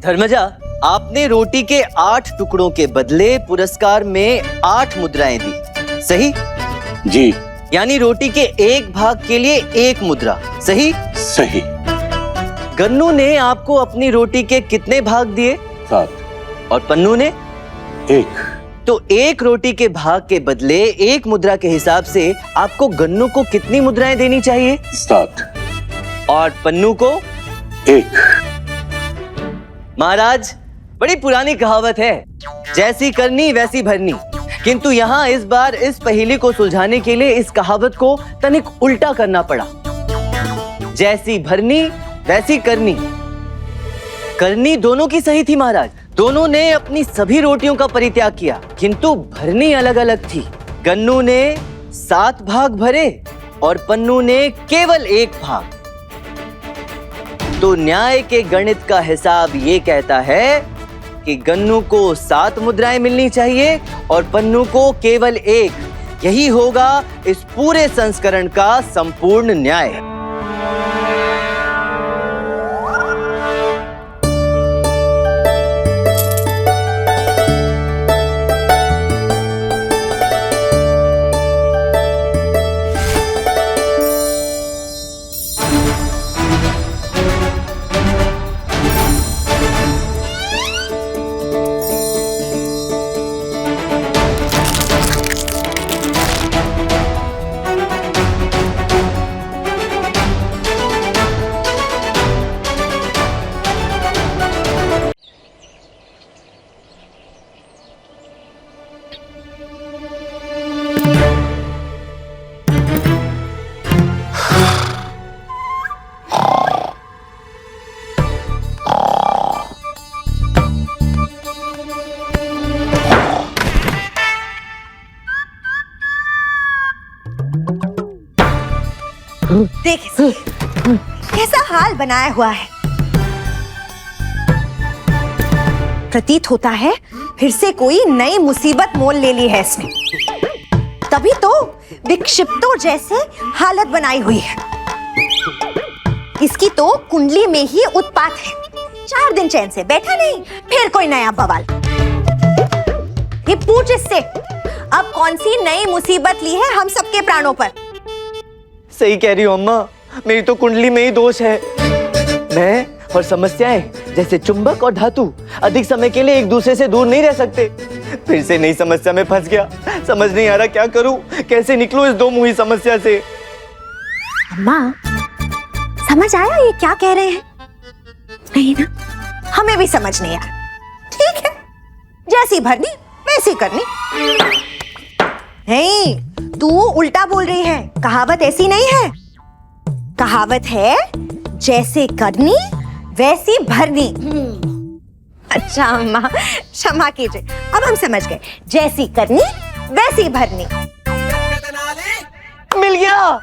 धर्मजा, आपने रोटी के 8 टुकड़ों के बदले पुरस्कार में 8 मुद्राएं दी, सही? जी। यानी रोटी के 1 भाग के लिए 1 मुद्रा, सही? सही। गन्नू ने आपको अपनी रोटी के कितने भाग दिए? 7। और पन्नू ने? 1। तो 1 रोटी के भाग के बदले 1 मुद्रा के हिसाब से आपको गन्नू को कितनी मुद्राएं देनी चाहिए? 7। और पन्नू को? 1। महाराज, बड़ी पुरानी कहावत है, जैसी करनी वैसी भरनी। किंतु यहाँ इस बार इस पहेली को सुलझाने के लिए इस कहावत को तनिक उल्टा करना पड़ा। जैसी भरनी वैसी करनी। करनी दोनों की सही थी महाराज, दोनों ने अपनी सभी रोटियों का परित्याग किया, किंतु भरनी अलग अलग थी। गन्नू ने 7 भाग भरे और पन्नू ने केवल 1 भाग। तो न्याय के गणित का हिसाब ये कहता है कि गन्नू को 7 मुद्राएं मिलनी चाहिए और पन्नू को केवल 1। यही होगा इस पूरे संस्करण का संपूर्ण न्याय। देखिए कैसा हाल बनाया हुआ है। प्रतीत होता है फिर से कोई नई मुसीबत मोल ले ली है इसने। तभी तो विक्षिप्तों जैसे हालत बनाई हुई है। इसकी तो कुंडली में ही उत्पात है। 4 दिन चैन से बैठा नहीं, फिर कोई नया बवाल। ये पूछ इससे अब कौन सी नई मुसीबत ली है हम सबके प्राणों पर। सही कह रही हो अम्मा, मेरी तो कुंडली में ही दोष है। मैं और समस्याएं जैसे चुंबक और धातु अधिक समय के लिए एक दूसरे से दूर नहीं रह सकते। फिर से नई समस्या में फंस गया। समझ नहीं आ रहा क्या करूं, कैसे निकलूं इस दो मुही समस्या से। अम्मा, समझ आया ये क्या कह रहे हैं? नहीं ना, हमें भी समझ नहीं आया। ठीक है, जैसी भरनी वैसी करनी। नहीं, तू उल्टा बोल रही है। कहावत ऐसी नहीं है। कहावत है जैसे करनी वैसी भरनी। अच्छा अम्मा, क्षमा कीजिए, अब हम समझ गए। जैसी करनी वैसी भरनी। मिल गया,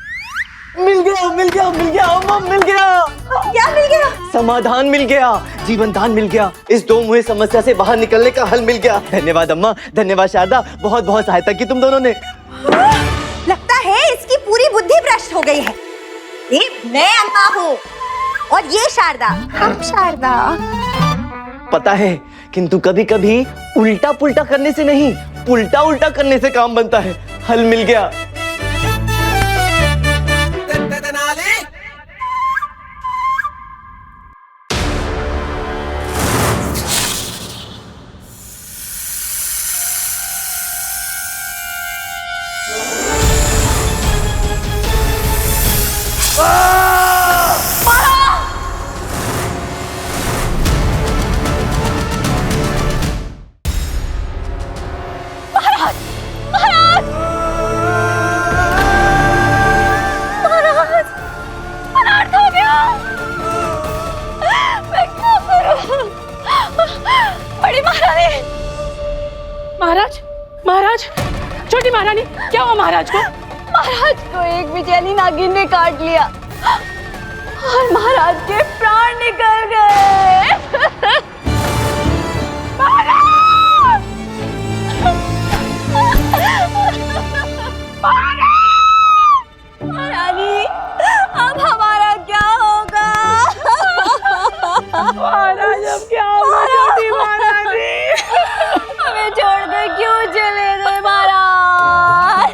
मिल गया, मिल गया, मिल गया अम्मा, मिल गया। क्या मिल गया? समाधान मिल गया, जीवन दान मिल गया। इस दो मुही समस्या से बाहर निकलने का हल मिल गया। धन्यवाद अम्मा, धन्यवाद शारदा, बहुत बहुत सहायता की तुम दोनों ने। लगता है इसकी पूरी बुद्धि भ्रष्ट हो गई है। ये मैं अम्मा हूँ और ये शारदा, हम शारदा। पता है, किंतु कभी कभी उल्टा पुल्टा करने से नहीं, पुल्टा उल्टा करने से काम बनता है। हल मिल गया। महाराज, महाराज, छोटी महारानी, क्या हुआ महाराज को? महाराज को एक बिचैनी नागिन ने काट लिया और महाराज के प्राण निकल गए। महाराज! महारानी, अब हमारा क्या होगा? महाराज अब क्या होगा छोटी महारानी? हमें छोड़कर क्यों चले गए महाराज?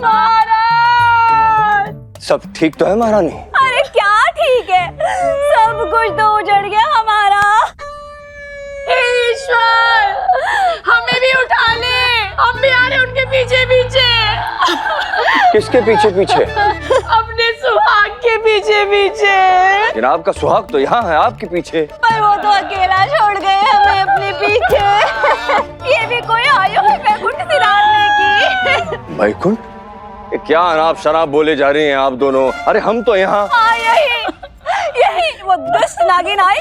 महाराज! सब ठीक तो है महारानी? अरे क्या ठीक है, सब कुछ तो उजड़ गया हमारा। ईश्वर, हमें भी उठा ले, हम भी आ रहे उनके पीछे पीछे। किसके पीछे पीछे? अपने सुहाग के पीछे पीछे। जनाब का सुहाग तो यहाँ है आपके पीछे। पर वो तो अकेला छोड़ गए हमें अपने पीछे। ये भी कोई आयु है वैकुंठ सिरारने की? वैकुंठ? ये क्या अनाप शनाप बोले जा रही हैं आप दोनों? अरे हम तो यहाँ। हाँ यही वो दुष्ट नागिन आई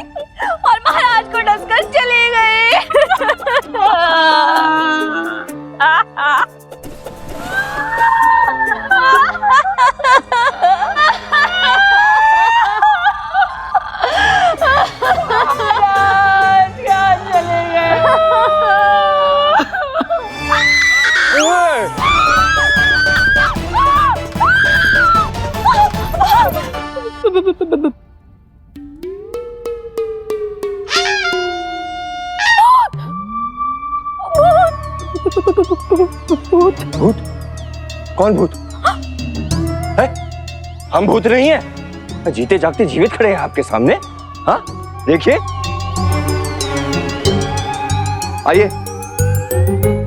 और महाराज को डसकर चले गए। महाराज कहाँ चले गए? भूत? कौन भूत है? हम भूत नहीं हैं, जीते जागते जीवित खड़े हैं आपके सामने। हाँ देखिए, आइए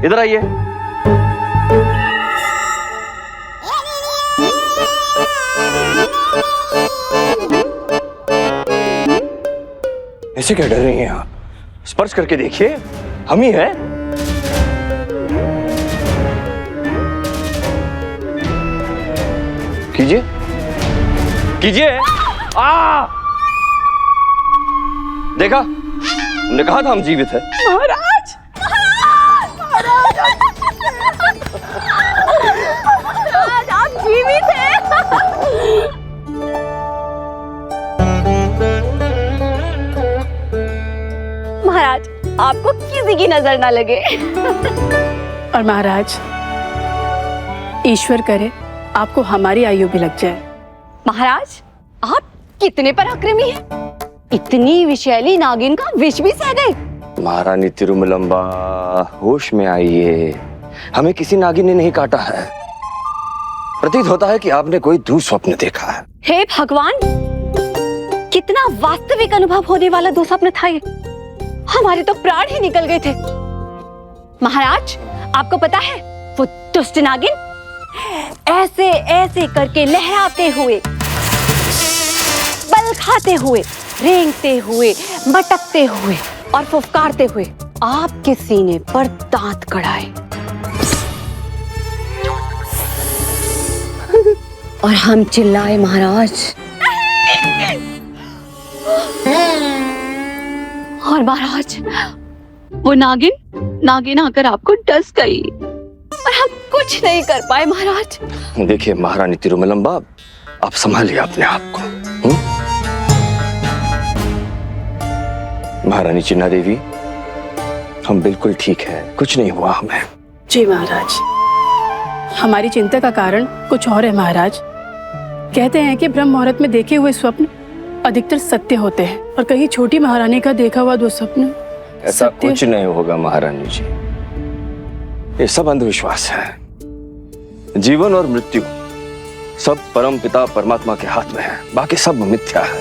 इधर आइए। ऐसे क्या डर रही हैं आप? स्पर्श करके देखिए, हम ही हैं। कीजिए कीजिए। देखा, हमने कहा था हम जीवित है। महाराज, महाराज आप जीवित हैं? महाराज आपको किसी की नजर ना लगे। और महाराज, ईश्वर करे आपको हमारी आयु भी लग जाए। महाराज आप कितने पराक्रमी हैं, इतनी विषैली नागिन का विष भी सह गए। महारानी तिरुमलंबा, होश में आइए, हमें किसी नागिन ने नहीं काटा है। प्रतीत होता है कि आपने कोई दुस्वप्न देखा है। हे भगवान, कितना वास्तविक अनुभव होने वाला दुस्वप्न था ये। हमारे तो प्राण ही निकल गए थे। महाराज आपको पता है, वो दुष्ट नागिन ऐसे ऐसे करके लहराते हुए, बल खाते हुए, रेंगते हुए, मटकते हुए और फुफकारते हुए आपके सीने पर दांत गड़ाए और हम चिल्लाए महाराज। और महाराज वो नागिन आकर आपको डस गई और हम कुछ नहीं कर पाए महाराज। देखिए महारानी तिरुमलंबा, आप संभालिए अपने आप को। महारानी चिन्ना देवी, हम बिल्कुल ठीक हैं, कुछ नहीं हुआ हमें। जी महाराज, हमारी चिंता का कारण कुछ और है महाराज। कहते हैं कि ब्रह्म मुहूर्त में देखे हुए स्वप्न अधिकतर सत्य होते हैं, और कहीं छोटी महारानी का देखा हुआ दुस्वप्न ऐसा कुछ नहीं होगा महारानी जी, ये सब अंधविश्वास है। जीवन और मृत्यु सब परम पिता परमात्मा के हाथ में है, बाकी सब मिथ्या है।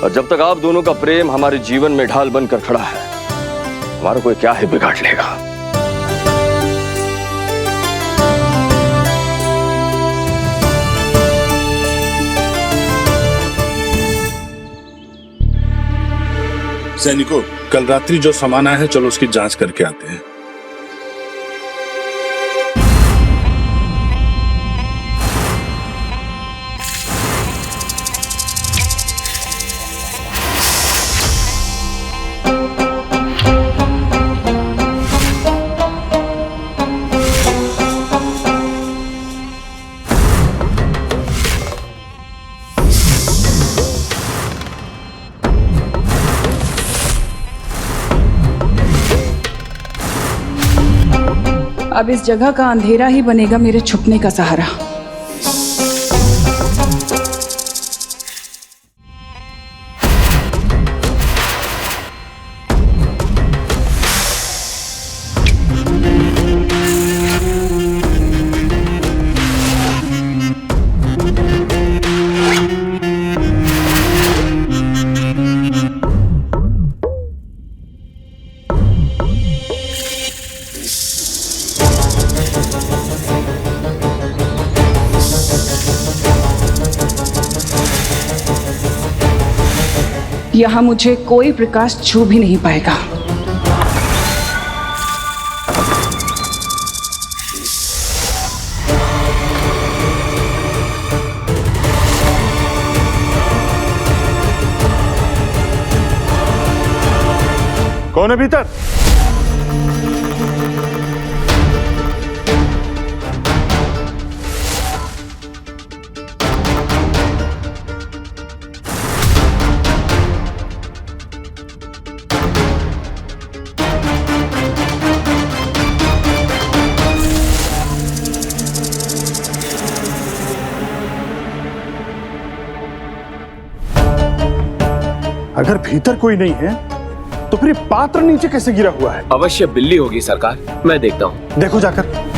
और जब तक आप दोनों का प्रेम हमारे जीवन में ढाल बनकर खड़ा है, हमारा कोई क्या है बिगाड़ लेगा। सैनिकों, कल रात्रि जो सामान आया है, चलो उसकी जांच करके आते हैं। अब इस जगह का अंधेरा ही बनेगा मेरे छुपने का सहारा। यहाँ मुझे कोई प्रकाश छू भी नहीं पाएगा। कौन है भीतर? अगर भीतर कोई नहीं है तो फिर ये पात्र नीचे कैसे गिरा हुआ है? अवश्य बिल्ली होगी सरकार, मैं देखता हूँ। देखो जाकर।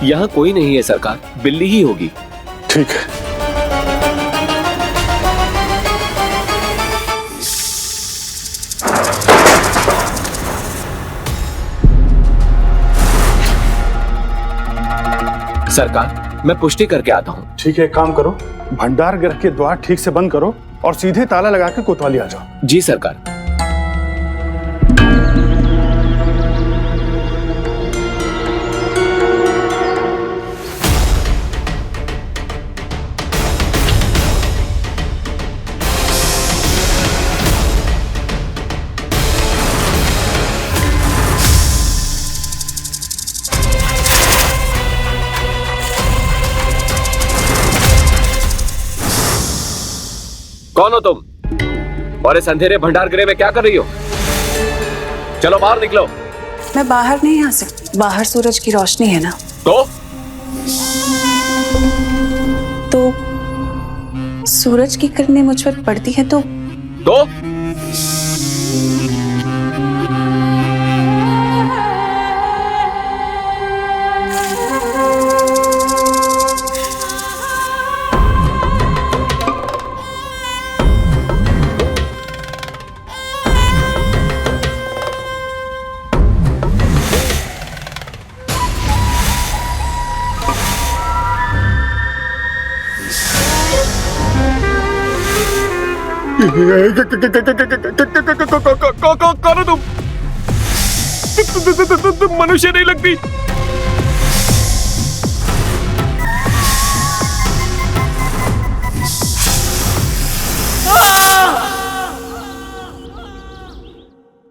यहाँ कोई नहीं है सरकार, बिल्ली ही होगी। ठीक है। सरकार, मैं पुष्टि करके आता हूँ। ठीक है, एक काम करो, भंडार गृह के द्वार ठीक से बंद करो और सीधे ताला लगा के कोतवाली आ जाओ। जी सरकार। कौन हो तुम? और इस अंधेरे भंडार गृह में क्या कर रही हो? चलो बाहर निकलो। मैं बाहर नहीं आ सकती, बाहर सूरज की रोशनी है ना। तो सूरज की किरणें मुझ पर पड़ती है तो कौन हो तुम? मनुष्य नहीं लगती।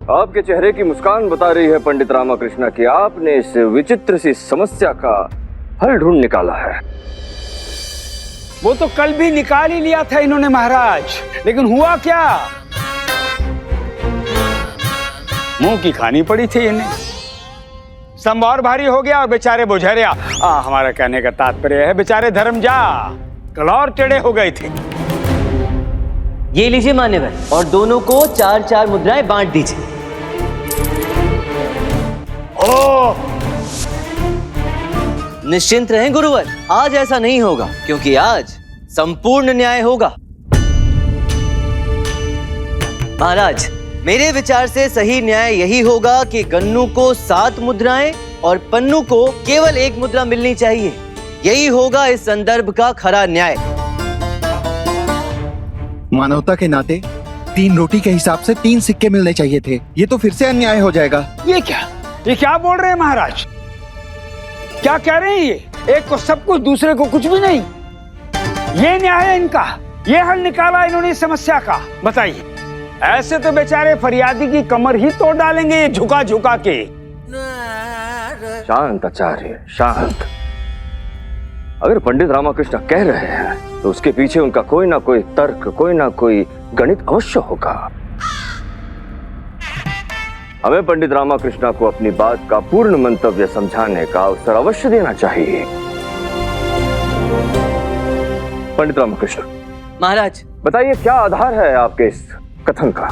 आपके चेहरे की मुस्कान बता रही है पंडित रामाकृष्णा कि आपने इस विचित्र सी समस्या का हल ढूंढ निकाला है। वो तो कल भी निकाल ही लिया था इन्होंने महाराज, लेकिन हुआ क्या? मुंह की खानी पड़ी थी इन्हें। संभार भारी हो गया और बेचारे बुझरिया, हमारा कहने का तात्पर्य है बेचारे धर्मजा कलौर टेढ़े हो गए थे। ये लीजिए मान्यवर, और दोनों को 4-4 मुद्राएं बांट दीजिए। निश्चिंत रहें गुरुवर, आज ऐसा नहीं होगा, क्योंकि आज संपूर्ण न्याय होगा। महाराज, मेरे विचार से सही न्याय यही होगा कि गन्नू को 7 मुद्राएं और पन्नू को केवल 1 मुद्रा मिलनी चाहिए। यही होगा इस संदर्भ का खरा न्याय। मानवता के नाते 3 रोटी के हिसाब से 3 सिक्के मिलने चाहिए थे। ये तो फिर से अन्याय हो जाएगा। ये क्या बोल रहे हैं महाराज? क्या कह रहे हैं ये? एक को सब कुछ, दूसरे को कुछ भी नहीं। ये न्याय है इनका? ये हल निकाला इन्होंने इस समस्या का? बताइए, ऐसे तो बेचारे फरियादी की कमर ही तोड़ डालेंगे ये झुका झुका के। शांत आचार्य, शांत। अगर पंडित रामाकृष्ण कह रहे हैं तो उसके पीछे उनका कोई ना कोई तर्क, कोई ना कोई गणित अवश्य होगा। हमें पंडित रामाकृष्ण को अपनी बात का पूर्ण मंतव्य समझाने का अवसर अवश्य देना चाहिए। पंडित रामाकृष्ण महाराज, बताइए क्या आधार है आपके इस कथन का?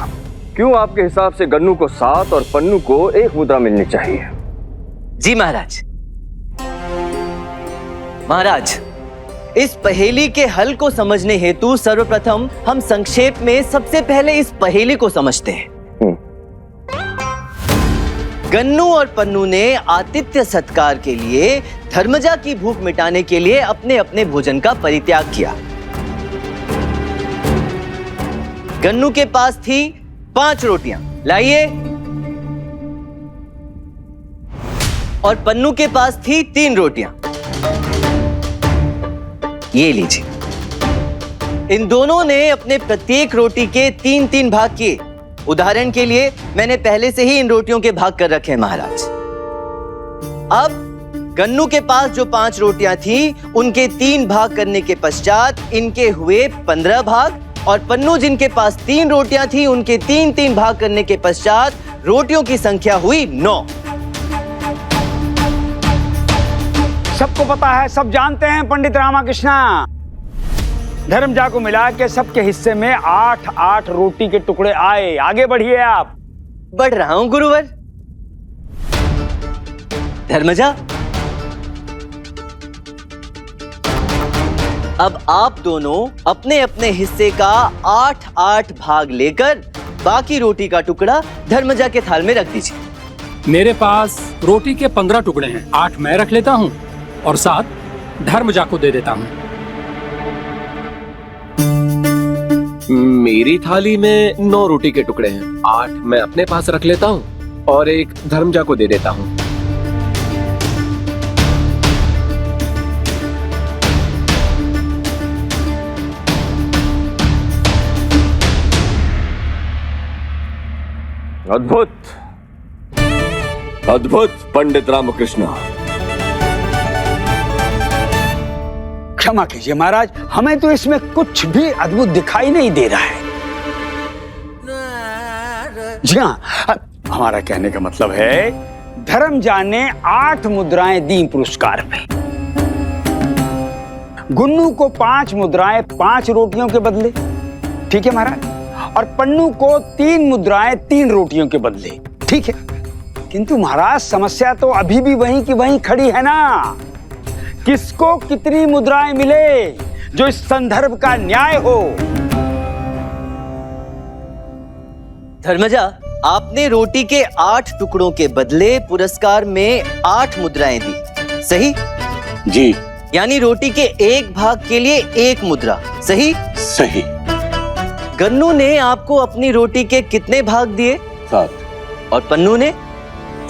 क्यों आपके हिसाब से गन्नू को 7 और पन्नू को 1 मुद्रा मिलनी चाहिए? जी महाराज, महाराज, इस पहेली के हल को समझने हेतु सर्वप्रथम हम संक्षेप में सबसे पहले इस पहेली को समझते हैं। गन्नू और पन्नू ने आतिथ्य सत्कार के लिए धर्मजा की भूख मिटाने के लिए अपने अपने भोजन का परित्याग किया। गन्नू के पास थी 5 रोटियां, लाइए, और पन्नू के पास थी 3 रोटियां, ये लीजिए। इन दोनों ने अपने प्रत्येक रोटी के 3-3 भाग किए। उदाहरण के लिए मैंने पहले से ही इन रोटियों के भाग कर रखे हैं महाराज। अब गन्नू के पास जो 5 रोटियां थी उनके 3 भाग करने के पश्चात इनके हुए 15 भाग, और पन्नू जिनके पास 3 रोटियां थी उनके 3-3 भाग करने के पश्चात रोटियों की संख्या हुई 9। सबको पता है, सब जानते हैं पंडित रामाकृष्णा, धर्मजा को मिला के सबके हिस्से में 8-8 रोटी के टुकड़े आए। आगे बढ़िए आप। बढ़ रहा हूं गुरुवर। धर्मजा, अब आप दोनों अपने अपने हिस्से का 8-8 भाग लेकर बाकी रोटी का टुकड़ा धर्मजा के थाल में रख दीजिए। मेरे पास रोटी के 15 टुकड़े हैं, 8 मैं रख लेता हूँ और 7 धर्मजा को दे देता हूँ। मेरी थाली में 9 रोटी के टुकड़े हैं, 8 मैं अपने पास रख लेता हूँ और 1 धर्मजा को दे देता हूँ। अद्भुत, अद्भुत पंडित रामकृष्ण। क्षमा कीजिए महाराज, हमें तो इसमें कुछ भी अद्भुत दिखाई नहीं दे रहा है। जी हाँ, हमारा कहने का मतलब है धर्मजा ने 8 मुद्राएं दी पुरस्कार में, गुन्नू को 5 मुद्राएं 5 रोटियों के बदले, ठीक है महाराज, और पन्नू को 3 मुद्राएं 3 रोटियों के बदले, ठीक है। किंतु महाराज समस्या तो अभी भी वहीं की वहीं खड़ी है ना। किसको कितनी मुद्राएं मिले जो इस संदर्भ का न्याय हो। धर्मजा, आपने रोटी के 8 टुकड़ों के बदले पुरस्कार में 8 मुद्राएं दी, सही? जी। यानी रोटी के 1 भाग के लिए 1 मुद्रा, सही? सही। गन्नू ने आपको अपनी रोटी के कितने भाग दिए? 7। और पन्नू ने?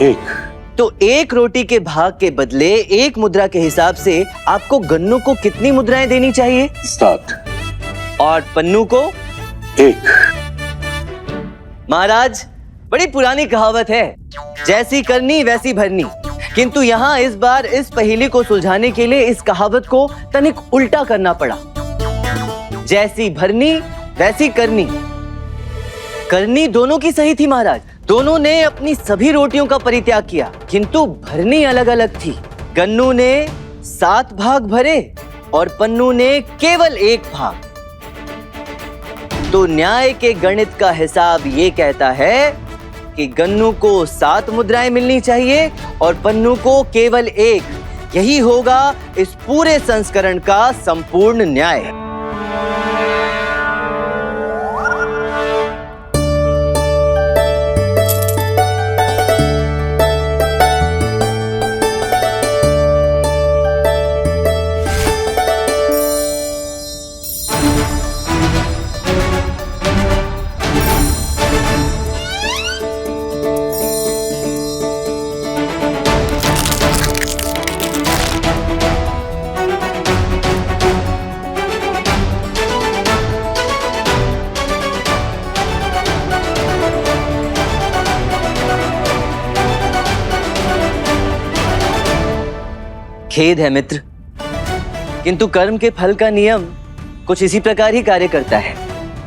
1। तो 1 रोटी के भाग के बदले 1 मुद्रा के हिसाब से आपको गन्नू को कितनी मुद्राएं देनी चाहिए? 7। और पन्नू को? 1। महाराज, बड़ी पुरानी कहावत है, जैसी करनी वैसी भरनी। किंतु यहाँ इस बार इस पहेली को सुलझाने के लिए इस कहावत को तनिक उल्टा करना पड़ा। जैसी भरनी वैसी करनी। करनी दोनों की सही थी महाराज, दोनों ने अपनी सभी रोटियों का परित्याग किया, किंतु भरनी अलग अलग थी। गन्नू ने 7 भाग भरे और पन्नू ने केवल 1 भाग। तो न्याय के गणित का हिसाब ये कहता है कि गन्नू को 7 मुद्राएं मिलनी चाहिए और पन्नू को केवल 1। यही होगा इस पूरे संस्करण का संपूर्ण न्याय। खेद है मित्र, किंतु कर्म के फल का नियम कुछ इसी प्रकार ही कार्य करता है।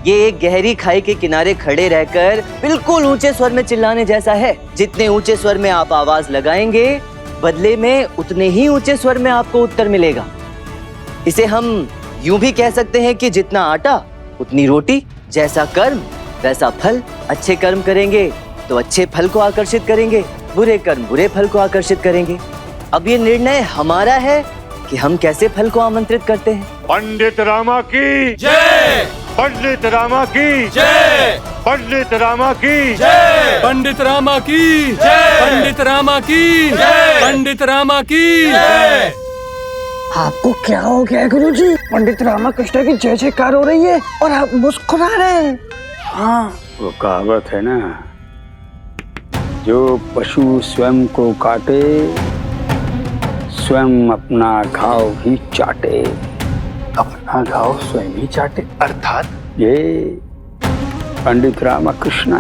ये एक गहरी खाई के किनारे खड़े रहकर बिल्कुल ऊंचे स्वर में चिल्लाने जैसा है। जितने ऊंचे स्वर में आप आवाज लगाएंगे, बदले में उतने ही ऊंचे स्वर में आपको उत्तर मिलेगा। इसे हम यूं भी कह सकते हैं कि जितना आटा उतनी रोटी, जैसा कर्म वैसा फल। अच्छे कर्म करेंगे तो अच्छे फल को आकर्षित करेंगे, बुरे कर्म बुरे फल को आकर्षित करेंगे। अब ये निर्णय हमारा है कि हम कैसे फल को आमंत्रित करते हैं। पंडित रामा की जय, पंडित रामा की जय, पंडित रामा की जय, पंडित रामा की जय, पंडित रामा की जय, पंडित रामा की जय। आपको क्या हो गया है गुरुजी? पंडित रामाकृष्ण की जय जयकार हो रही है और आप मुस्कुरा रहे हैं। हाँ, वो कहावत है ना, जो पशु स्वयं को काटे स्वयं अपना घाव ही चाटे। अपना घाव स्वयं ही चाटे अर्थात ये पंडित रामाकृष्ण,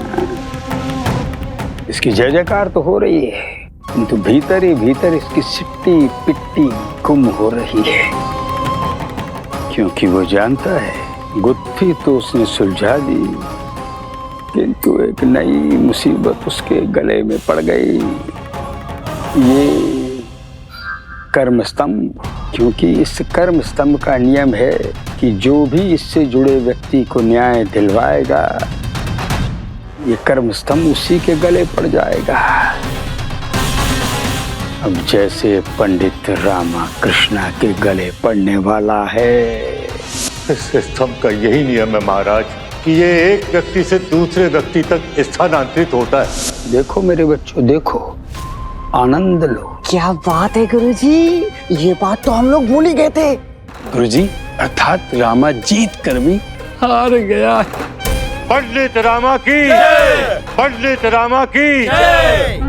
इसकी जय जयकार तो हो रही है किंतु भीतर ही भीतर इसकी सिट्टी पिट्टी गुम हो रही है, क्योंकि वो जानता है गुत्थी तो उसने सुलझा दी किंतु एक नई मुसीबत उसके गले में पड़ गई, ये कर्म स्तंभ। क्योंकि इस कर्म स्तंभ का नियम है कि जो भी इससे जुड़े व्यक्ति को न्याय दिलवाएगा ये कर्म स्तंभ उसी के गले पड़ जाएगा। अब जैसे पंडित रामाकृष्ण के गले पड़ने वाला है। इस स्तंभ का यही नियम है महाराज कि ये एक व्यक्ति से दूसरे व्यक्ति तक स्थानांतरित होता है। देखो मेरे बच्चों, देखो, आनंद लो। क्या बात है गुरुजी, ये बात तो हम लोग भूल ही गए थे। गुरुजी, अर्थात रामा जीत कर भी हार गया। पंडित रामा की जय, पंडित रामा की जय।